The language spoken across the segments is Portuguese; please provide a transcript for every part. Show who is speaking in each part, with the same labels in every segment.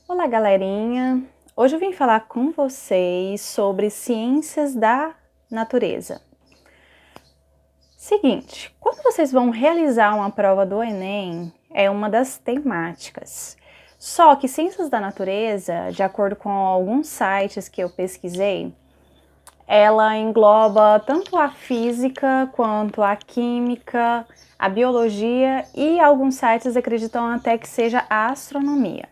Speaker 1: Olá, galerinha! Hoje eu vim falar com vocês sobre ciências da natureza. Seguinte, quando vocês vão realizar uma prova do Enem, é uma das temáticas. Só que ciências da natureza, de acordo com alguns sites que eu pesquisei, ela engloba tanto a física quanto a química, a biologia e alguns sites acreditam até que seja a astronomia.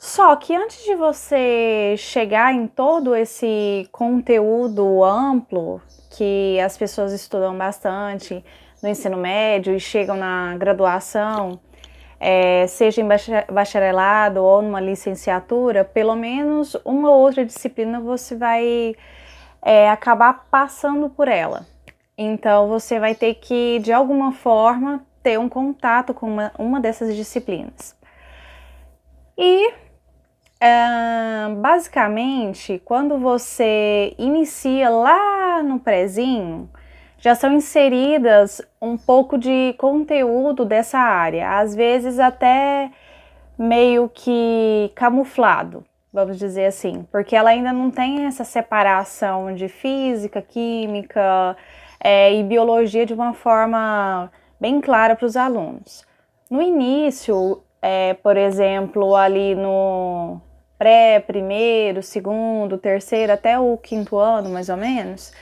Speaker 1: Só que antes de você chegar em todo esse conteúdo amplo que as pessoas estudam bastante no ensino médio e chegam na graduação, seja em bacharelado ou numa licenciatura, pelo menos uma ou outra disciplina você vai acabar passando por ela. Então você vai ter que, de alguma forma, ter um contato com uma dessas disciplinas. E basicamente, quando você inicia lá no prezinho, já são inseridas um pouco de conteúdo dessa área, às vezes até meio que camuflado, vamos dizer assim, porque ela ainda não tem essa separação de física, química, e biologia de uma forma bem clara para os alunos. No início, por exemplo, ali no primeiro, segundo, terceiro, até o quinto ano, mais ou menos,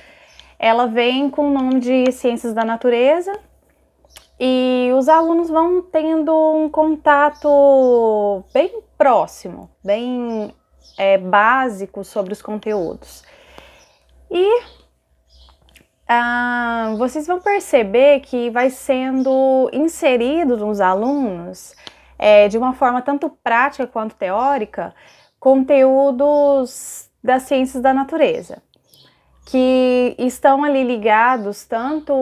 Speaker 1: ela vem com o nome de Ciências da Natureza e os alunos vão tendo um contato bem próximo, bem básico sobre os conteúdos. E vocês vão perceber que vai sendo inserido nos alunos, de uma forma tanto prática quanto teórica, conteúdos das ciências da natureza, que estão ali ligados tanto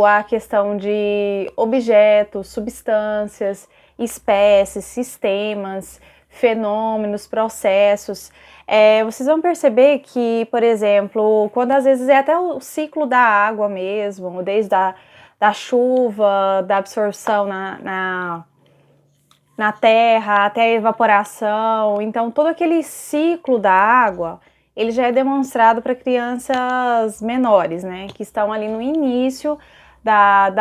Speaker 1: à questão de objetos, substâncias, espécies, sistemas, fenômenos, processos. Vocês vão perceber que, por exemplo, quando às vezes é até o ciclo da água mesmo, desde da chuva, da absorção na terra, até a evaporação. Então, todo aquele ciclo da água, ele já é demonstrado para crianças menores, né? Que estão ali no início da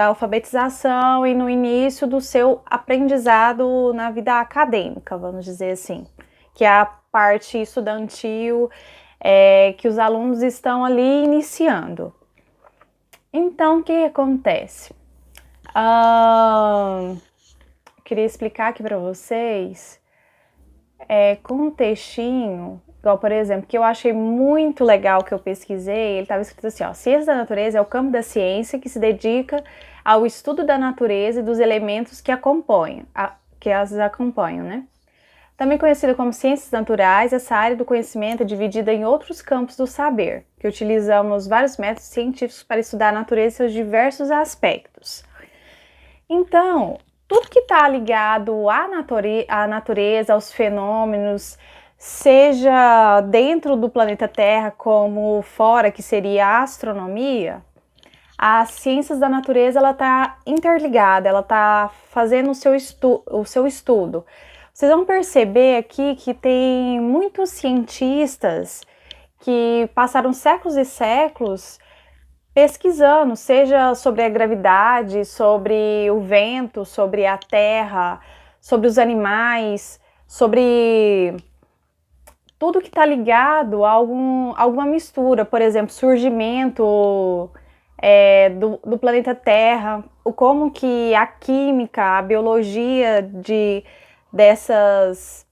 Speaker 1: alfabetização e no início do seu aprendizado na vida acadêmica, vamos dizer assim. Que é a parte estudantil que os alunos estão ali iniciando. Então, o que acontece? Queria explicar aqui para vocês com um textinho, igual por exemplo, que eu achei muito legal que eu pesquisei, ele estava escrito assim, ó, Ciências da natureza é o campo da ciência que se dedica ao estudo da natureza e dos elementos que as acompanham, né? Também conhecida como ciências naturais, essa área do conhecimento é dividida em outros campos do saber, que utilizamos vários métodos científicos para estudar a natureza e seus diversos aspectos. Então, tudo que está ligado à natureza, aos fenômenos, seja dentro do planeta Terra como fora, que seria a astronomia, as ciências da natureza ela está interligada, ela está fazendo o seu estudo. Vocês vão perceber aqui que tem muitos cientistas que passaram séculos e séculos pesquisando, seja sobre a gravidade, sobre o vento, sobre a terra, sobre os animais, sobre tudo que está ligado a alguma mistura, por exemplo, surgimento do planeta Terra, como que a química, a biologia dessas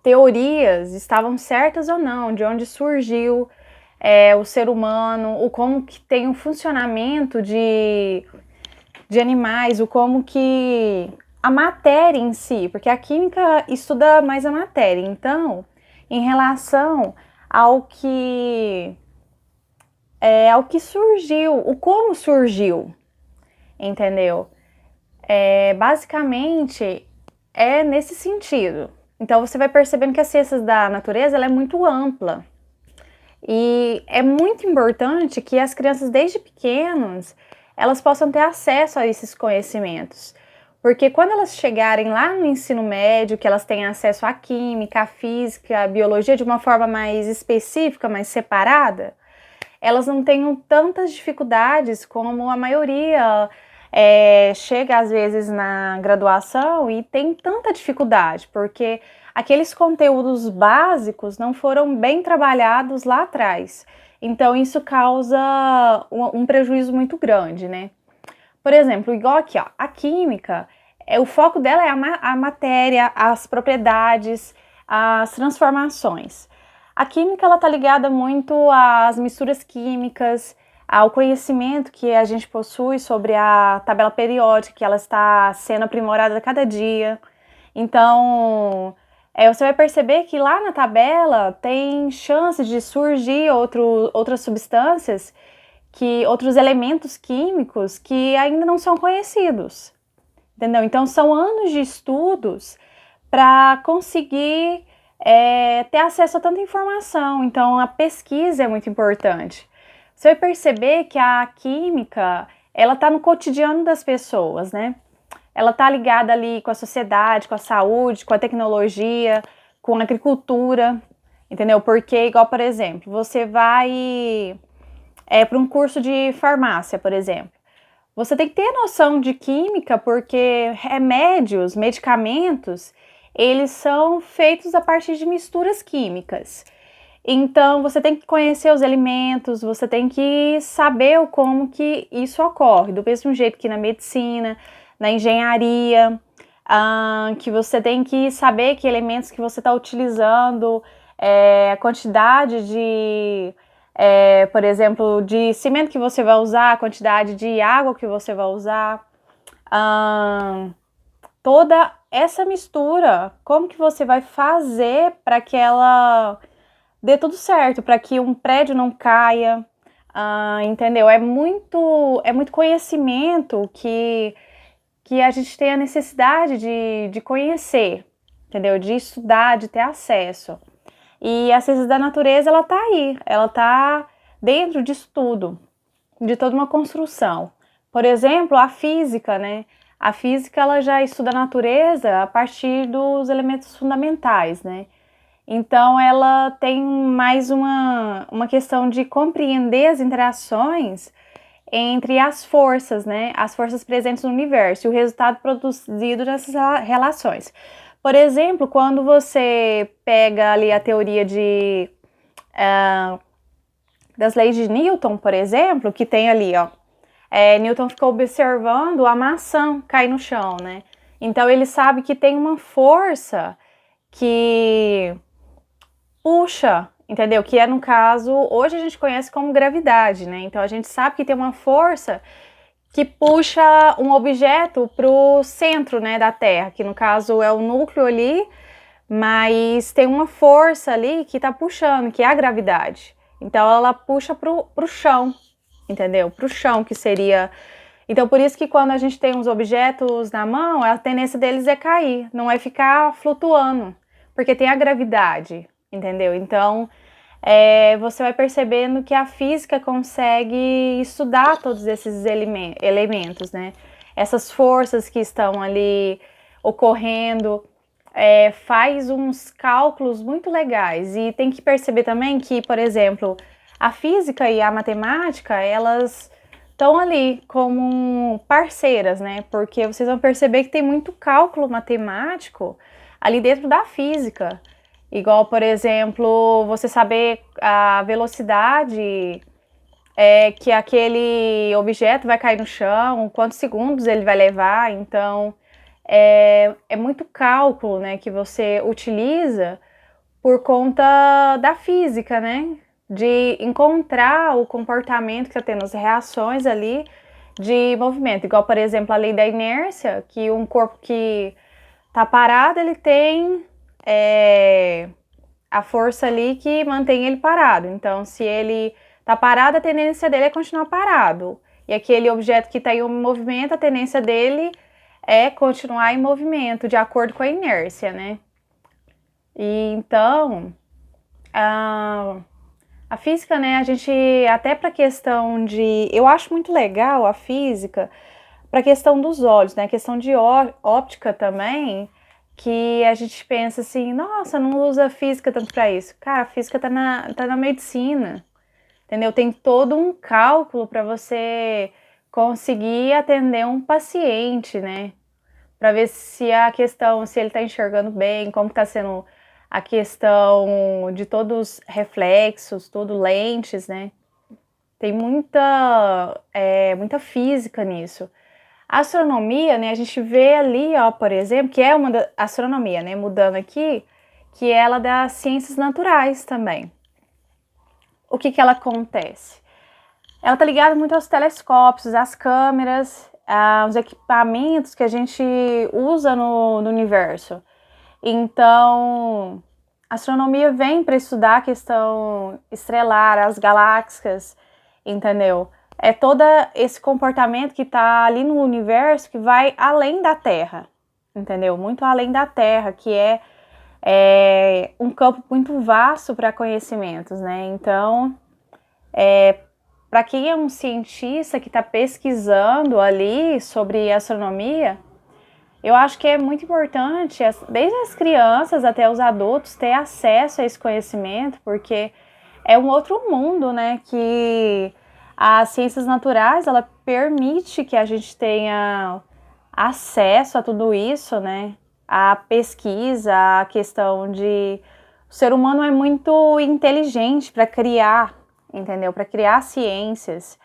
Speaker 1: teorias estavam certas ou não, de onde surgiu o ser humano, o como que tem um funcionamento de animais, o como que a matéria em si, porque a química estuda mais a matéria. Então, em relação ao que surgiu, o como surgiu, entendeu? Basicamente é nesse sentido. Então você vai percebendo que a ciência da natureza ela é muito ampla. E é muito importante que as crianças desde pequenos elas possam ter acesso a esses conhecimentos. Porque quando elas chegarem lá no ensino médio, que elas têm acesso à química, à física, à biologia de uma forma mais específica, mais separada, elas não tenham tantas dificuldades como a maioria chega às vezes na graduação e tem tanta dificuldade, porque aqueles conteúdos básicos não foram bem trabalhados lá atrás. Então isso causa um prejuízo muito grande, né? Por exemplo, igual aqui, ó, a química, o foco dela é a matéria, as propriedades, as transformações. A química, ela tá ligada muito às misturas químicas, ao conhecimento que a gente possui sobre a tabela periódica, que ela está sendo aprimorada a cada dia. Então, você vai perceber que lá na tabela tem chances de surgir outras substâncias, outros elementos químicos que ainda não são conhecidos, entendeu? Então, são anos de estudos para conseguir ter acesso a tanta informação. Então, a pesquisa é muito importante. Você vai perceber que a química, ela está no cotidiano das pessoas, né? Ela está ligada ali com a sociedade, com a saúde, com a tecnologia, com a agricultura, entendeu? Porque, igual, por exemplo, você vai para um curso de farmácia, por exemplo. Você tem que ter noção de química, porque remédios, medicamentos, eles são feitos a partir de misturas químicas. Então, você tem que conhecer os elementos, você tem que saber como que isso ocorre, do mesmo jeito que na medicina, na engenharia, que você tem que saber que elementos que você está utilizando, a quantidade de, por exemplo, de cimento que você vai usar, a quantidade de água que você vai usar, toda essa mistura, como que você vai fazer para que ela dê tudo certo, para que um prédio não caia, entendeu? É muito conhecimento que a gente tem a necessidade de conhecer, entendeu? De estudar, de ter acesso. E a ciência da natureza, ela tá aí, ela tá dentro disso tudo, de toda uma construção. Por exemplo, a física, né? A física, ela já estuda a natureza a partir dos elementos fundamentais, né? Então, ela tem mais uma questão de compreender as interações entre as forças, né? As forças presentes no universo e o resultado produzido nessas relações. Por exemplo, quando você pega ali a teoria das leis de Newton, por exemplo, que tem ali, ó, Newton ficou observando a maçã cair no chão, né? Então ele sabe que tem uma força que puxa, entendeu? Que é, no caso, hoje a gente conhece como gravidade, né? Então a gente sabe que tem uma força que puxa um objeto para o centro, né, da Terra, que no caso é o núcleo ali, mas tem uma força ali que está puxando, que é a gravidade. Então ela puxa pro chão, entendeu? Pro chão, que seria... Então por isso que quando a gente tem uns objetos na mão, a tendência deles é cair, não é ficar flutuando, porque tem a gravidade, entendeu? Então você vai percebendo que a física consegue estudar todos esses elementos, né? Essas forças que estão ali ocorrendo, faz uns cálculos muito legais. E tem que perceber também que, por exemplo, a física e a matemática, elas estão ali como parceiras, né? Porque vocês vão perceber que tem muito cálculo matemático ali dentro da física. Igual, por exemplo, você saber a velocidade que aquele objeto vai cair no chão, quantos segundos ele vai levar. Então, é muito cálculo, né, que você utiliza por conta da física, né? De encontrar o comportamento que está tendo, as reações ali de movimento. Igual, por exemplo, a lei da inércia, que um corpo que está parado, ele tem... a força ali que mantém ele parado. Então, se ele tá parado, a tendência dele é continuar parado. E aquele objeto que está em movimento, a tendência dele é continuar em movimento, de acordo com a inércia, né? E então, a física, né, a gente, até para questão de... Eu acho muito legal a física, para a questão dos olhos, né? A questão de óptica também, que a gente pensa assim, nossa, não usa física tanto para isso. Cara, a física tá na medicina, entendeu? Tem todo um cálculo para você conseguir atender um paciente, né? Para ver se a questão, se ele está enxergando bem, como está sendo a questão de todos os reflexos, tudo lentes, né? Tem muita física nisso. A astronomia, né, a gente vê ali, ó, por exemplo, que é uma da astronomia, né, mudando aqui, que ela é das ciências naturais também. O que ela acontece? Ela tá ligada muito aos telescópios, às câmeras, aos equipamentos que a gente usa no universo. Então, a astronomia vem para estudar a questão estrelar, as galáxias, entendeu? É todo esse comportamento que está ali no universo que vai além da Terra, entendeu? Muito além da Terra, que é um campo muito vasto para conhecimentos, né? Então, para quem é um cientista que está pesquisando ali sobre astronomia, eu acho que é muito importante, desde as crianças até os adultos, ter acesso a esse conhecimento, porque é um outro mundo, né? Que as ciências naturais, ela permite que a gente tenha acesso a tudo isso, né? A pesquisa, a questão de... O ser humano é muito inteligente para criar, entendeu? Para criar ciências.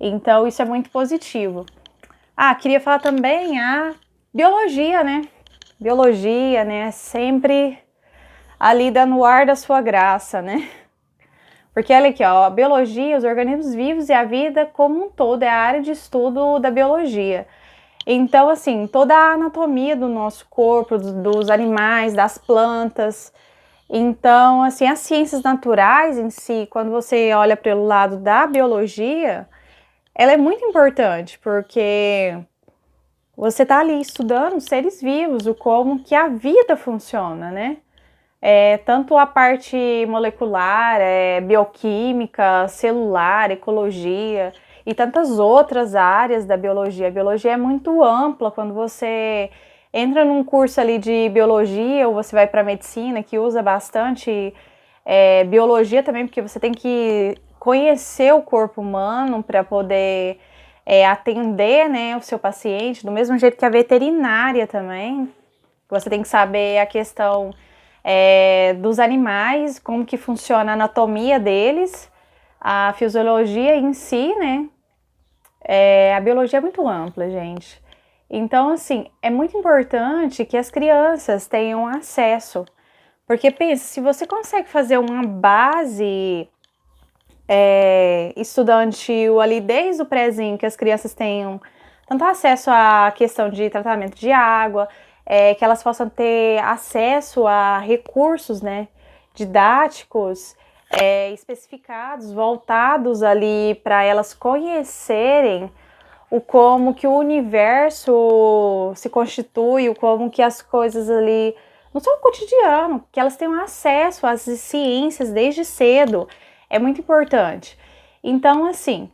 Speaker 1: Então, isso é muito positivo. Ah, queria falar também a biologia, né? Biologia, né? Sempre ali dando o ar da sua graça, né? Porque olha aqui, ó, a biologia, os organismos vivos e a vida como um todo é a área de estudo da biologia. Então, assim, toda a anatomia do nosso corpo, dos animais, das plantas. Então, assim, as ciências naturais em si, quando você olha pelo lado da biologia, ela é muito importante, porque você está ali estudando seres vivos, o como que a vida funciona, né? Tanto a parte molecular, bioquímica, celular, ecologia e tantas outras áreas da biologia. A biologia é muito ampla. Quando você entra num curso ali de biologia ou você vai para medicina, que usa bastante biologia também, porque você tem que conhecer o corpo humano para poder atender, né, o seu paciente, do mesmo jeito que a veterinária também. Você tem que saber a questão dos animais, como que funciona a anatomia deles, a fisiologia em si, né? A biologia é muito ampla, gente. Então, assim, é muito importante que as crianças tenham acesso. Porque, pensa, se você consegue fazer uma base estudantil ali desde o prézinho, que as crianças tenham tanto acesso à questão de tratamento de água, que elas possam ter acesso a recursos, né, didáticos, especificados, voltados ali para elas conhecerem o como que o universo se constitui, o como que as coisas ali no seu cotidiano, que elas tenham acesso às ciências desde cedo, é muito importante. Então, assim,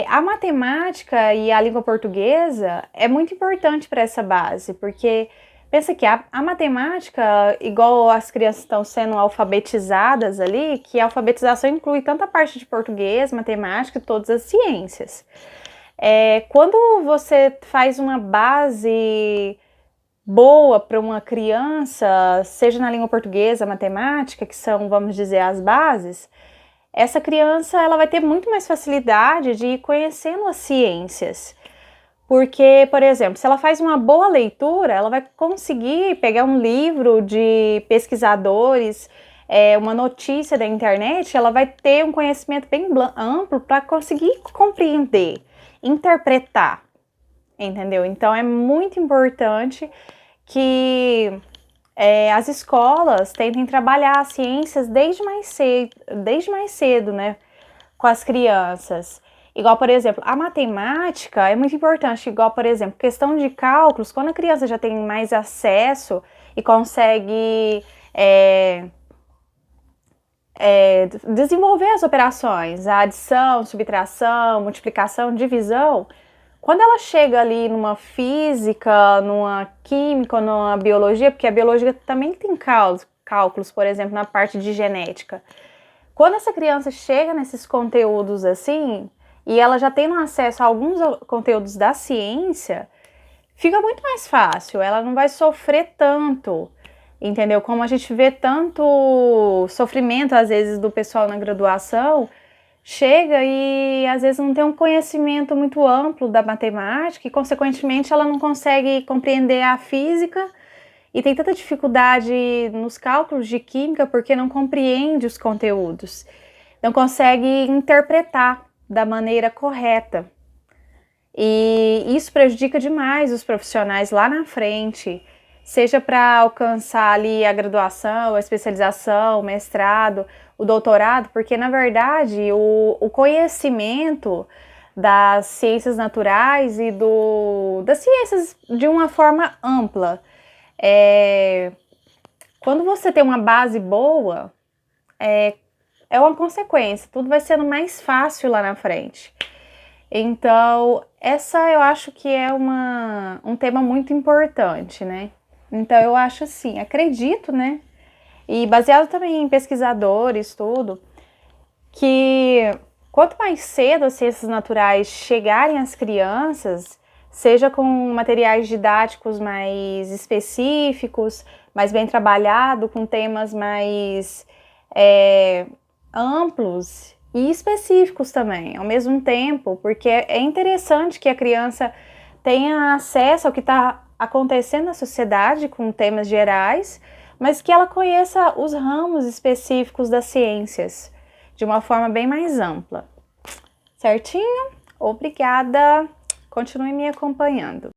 Speaker 1: a matemática e a língua portuguesa é muito importante para essa base, porque pensa que a matemática, igual as crianças estão sendo alfabetizadas ali, que a alfabetização inclui tanto a parte de português, matemática e todas as ciências. Quando você faz uma base boa para uma criança, seja na língua portuguesa, matemática, que são, vamos dizer, as bases, essa criança ela vai ter muito mais facilidade de ir conhecendo as ciências. Porque, por exemplo, se ela faz uma boa leitura, ela vai conseguir pegar um livro de pesquisadores, uma notícia da internet, ela vai ter um conhecimento bem amplo para conseguir compreender, interpretar, entendeu? Então é muito importante que as escolas tentem trabalhar as ciências desde mais cedo, né, com as crianças. Igual, por exemplo, a matemática é muito importante, igual, por exemplo, questão de cálculos, quando a criança já tem mais acesso e consegue desenvolver as operações, a adição, subtração, multiplicação, divisão, Quando ela chega ali numa física, numa química, numa biologia, porque a biologia também tem cálculos, por exemplo, na parte de genética. Quando essa criança chega nesses conteúdos assim, e ela já tem acesso a alguns conteúdos da ciência, fica muito mais fácil, ela não vai sofrer tanto, entendeu? Como a gente vê tanto sofrimento, às vezes, do pessoal na graduação, chega e às vezes não tem um conhecimento muito amplo da matemática e, consequentemente, ela não consegue compreender a física e tem tanta dificuldade nos cálculos de química porque não compreende os conteúdos, não consegue interpretar da maneira correta. E isso prejudica demais os profissionais lá na frente, seja para alcançar ali a graduação, a especialização, o mestrado, o doutorado, porque na verdade o conhecimento das ciências naturais e das ciências de uma forma ampla, quando você tem uma base boa, é uma consequência, tudo vai sendo mais fácil lá na frente. Então, essa eu acho que é um tema muito importante, né? Então, eu acho assim, acredito, né? E baseado também em pesquisadores, tudo, que quanto mais cedo as ciências naturais chegarem às crianças, seja com materiais didáticos mais específicos, mais bem trabalhado, com temas mais amplos e específicos também, ao mesmo tempo, porque é interessante que a criança tenha acesso ao que está acontecendo na sociedade com temas gerais, mas que ela conheça os ramos específicos das ciências de uma forma bem mais ampla. Certinho? Obrigada! Continue me acompanhando.